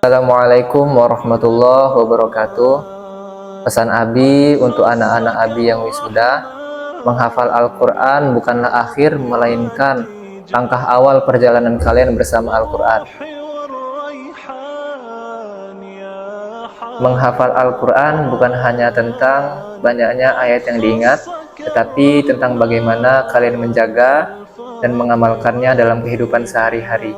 Assalamualaikum warahmatullahi wabarakatuh. Pesan Abi untuk anak-anak Abi yang wisuda, menghafal Al-Quran bukanlah akhir, melainkan langkah awal perjalanan kalian bersama Al-Quran. Menghafal Al-Quran bukan hanya tentang banyaknya ayat yang diingat, tetapi tentang bagaimana kalian menjaga dan mengamalkannya dalam kehidupan sehari-hari.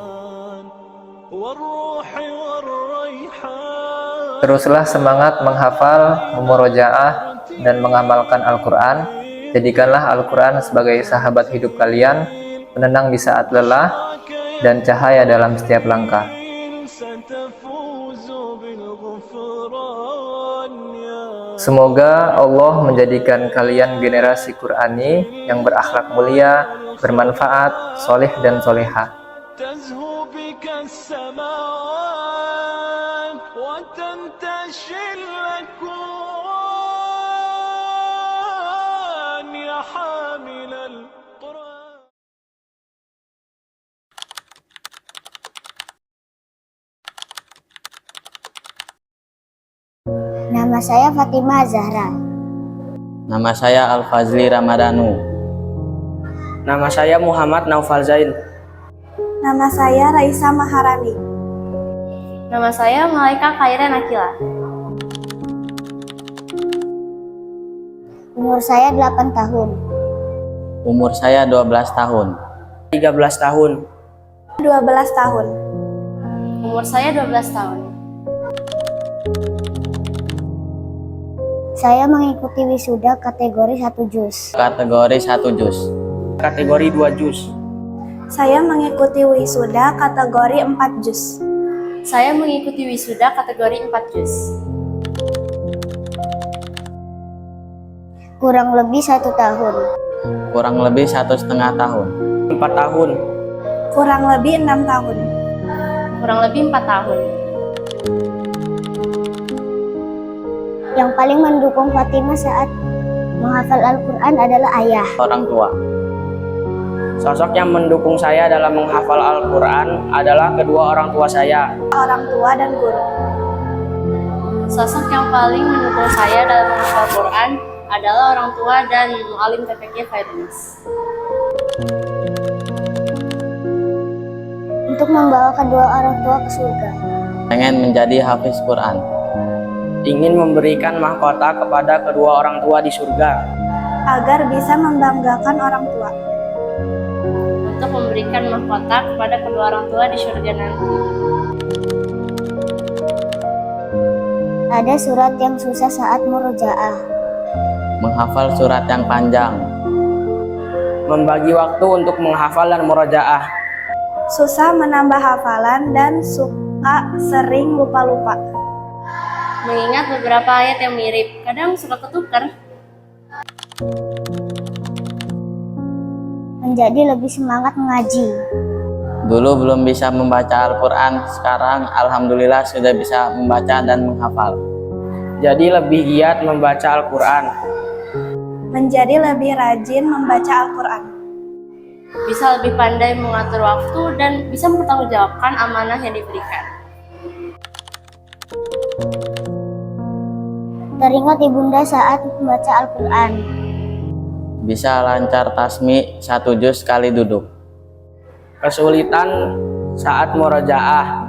Teruslah semangat menghafal, memurojaah, dan mengamalkan Al-Quran. Jadikanlah Al-Quran sebagai sahabat hidup kalian, penenang di saat lelah, dan cahaya dalam setiap langkah. Semoga Allah menjadikan kalian generasi Qur'ani yang berakhlak mulia, bermanfaat, soleh dan solehah. Nama saya Fatimah Zahra. Nama saya Al-Fazli Ramadhanu. Nama saya Muhammad Naufal Zain. Nama saya Raisa Maharani. Nama saya Malaika Khairan Akila. Umur saya 8 tahun. Umur saya 12 tahun. 13 tahun. 12 tahun. Umur saya 12 tahun. Saya mengikuti wisuda kategori 1 juz. Kategori 1 juz. Kategori 2 juz. Saya mengikuti wisuda kategori 4 juz. Saya mengikuti wisuda kategori 4 juz. Kurang lebih 1 tahun. Kurang lebih 1,5 tahun. 4 tahun. Kurang lebih 6 tahun. Kurang lebih 4 tahun. Yang paling mendukung Fatimah saat menghafal Al-Quran adalah ayah. Orang tua. Sosok yang mendukung saya dalam menghafal Al-Quran adalah kedua orang tua saya. Orang tua dan guru. Sosok yang paling mendukung saya dalam menghafal Quran adalah orang tua dan mu'alim TPQ Fairness. Untuk membawa kedua orang tua ke surga. Pengen menjadi hafiz Quran. Ingin memberikan mahkota kepada kedua orang tua di surga. Agar bisa membanggakan orang tua. Untuk memberikan mahkota kepada kedua orang tua di surga nanti. Ada surat yang susah saat murojaah. Menghafal surat yang panjang. Membagi waktu untuk menghafal dan murojaah. Susah menambah hafalan dan suka sering lupa-lupa. Mengingat beberapa ayat yang mirip, kadang suka ketukar. Menjadi lebih semangat mengaji. Dulu belum bisa membaca Al-Quran, sekarang alhamdulillah sudah bisa membaca dan menghafal. Jadi lebih giat membaca Al-Quran. Menjadi lebih rajin membaca Al-Quran. Bisa lebih pandai mengatur waktu dan bisa mempertanggungjawabkan amanah yang diberikan. Teringat ibunda saat membaca Al-Quran. Bisa lancar tasmi 1 juz sekali duduk. Kesulitan saat murojaah.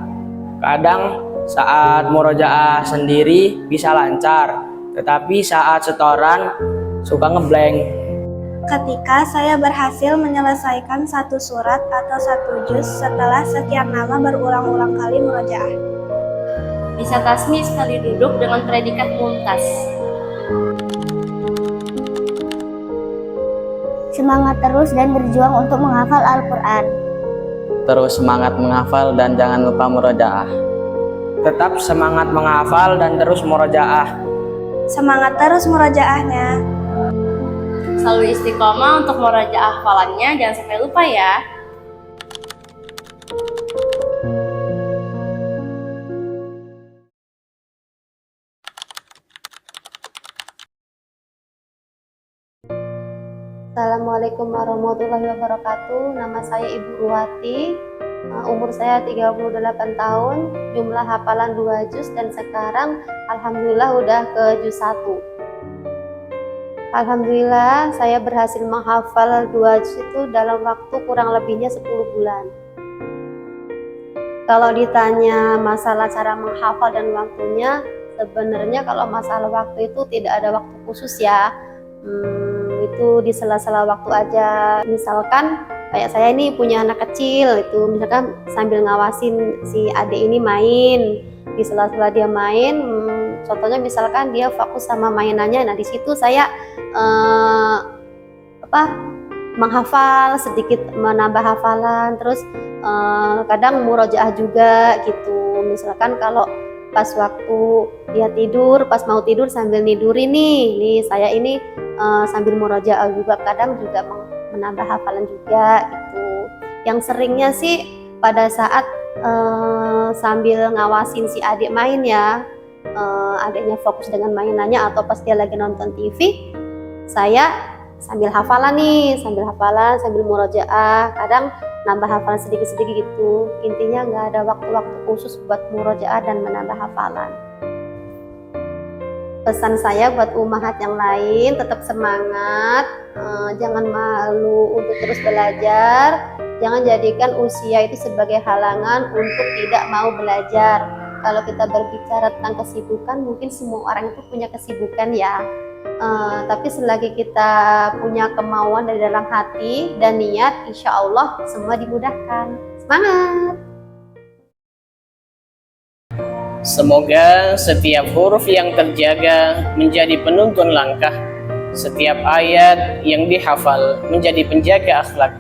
Kadang saat murojaah sendiri bisa lancar, tetapi saat setoran suka ngeblank. Ketika saya berhasil menyelesaikan 1 surat atau 1 juz setelah sekian lama berulang-ulang kali murojaah. Bisa tasmi sekali duduk dengan predikat mumtaz. Semangat terus dan berjuang untuk menghafal Al-Quran. Terus semangat menghafal dan jangan lupa murojaah. Tetap semangat menghafal dan terus murojaah. Semangat terus murojaahnya. Selalu istiqomah untuk murajaah hafalannya, jangan sampai lupa ya. Assalamualaikum warahmatullahi wabarakatuh. Nama saya Ibu Ruwati. Umur saya 38 tahun, jumlah hafalan 2 juz, dan sekarang alhamdulillah udah ke juz 1. Alhamdulillah saya berhasil menghafal 2 juz itu dalam waktu kurang lebihnya 10 bulan. Kalau ditanya masalah cara menghafal dan waktunya, sebenarnya kalau masalah waktu itu tidak ada waktu khusus ya. Itu di sela-sela waktu aja. Misalkan kayak saya ini punya anak kecil, itu misalkan sambil ngawasin si adik ini main, di sela-sela dia main, contohnya misalkan dia fokus sama mainannya, nah di situ saya menghafal sedikit, menambah hafalan, terus kadang murojaah juga gitu. Misalkan kalau pas waktu dia tidur, pas mau tidur sambil nidurin nih saya ini sambil murojaah juga, kadang juga menambah hafalan juga gitu. Yang seringnya sih pada saat sambil ngawasin si adik main ya, adiknya fokus dengan mainannya atau pas dia lagi nonton TV, saya sambil hafalan nih, sambil murojaah, kadang nambah hafalan sedikit-sedikit gitu. Intinya nggak ada waktu-waktu khusus buat murojaah dan menambah hafalan. Pesan saya buat ummahat yang lain, tetap semangat, jangan malu untuk terus belajar, jangan jadikan usia itu sebagai halangan untuk tidak mau belajar. Kalau kita berbicara tentang kesibukan, mungkin semua orang itu punya kesibukan ya, tapi selagi kita punya kemauan dari dalam hati dan niat, insya Allah semua dimudahkan. Semangat! Semoga setiap huruf yang terjaga menjadi penuntun langkah, setiap ayat yang dihafal menjadi penjaga akhlak,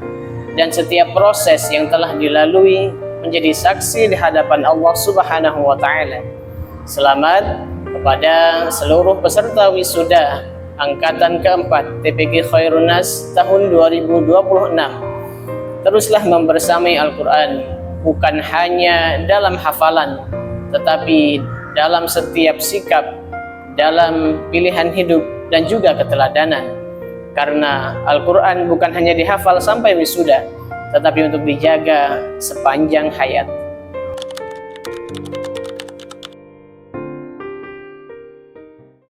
dan setiap proses yang telah dilalui menjadi saksi di hadapan Allah Subhanahu wa Ta'ala. Selamat kepada seluruh peserta wisuda angkatan keempat TPQ Khairun Nas tahun 2026. Teruslah membersamai Al-Quran, bukan hanya dalam hafalan, tetapi dalam setiap sikap, dalam pilihan hidup, dan juga keteladanan. Karena Al-Quran bukan hanya dihafal sampai wisuda, tetapi untuk dijaga sepanjang hayat.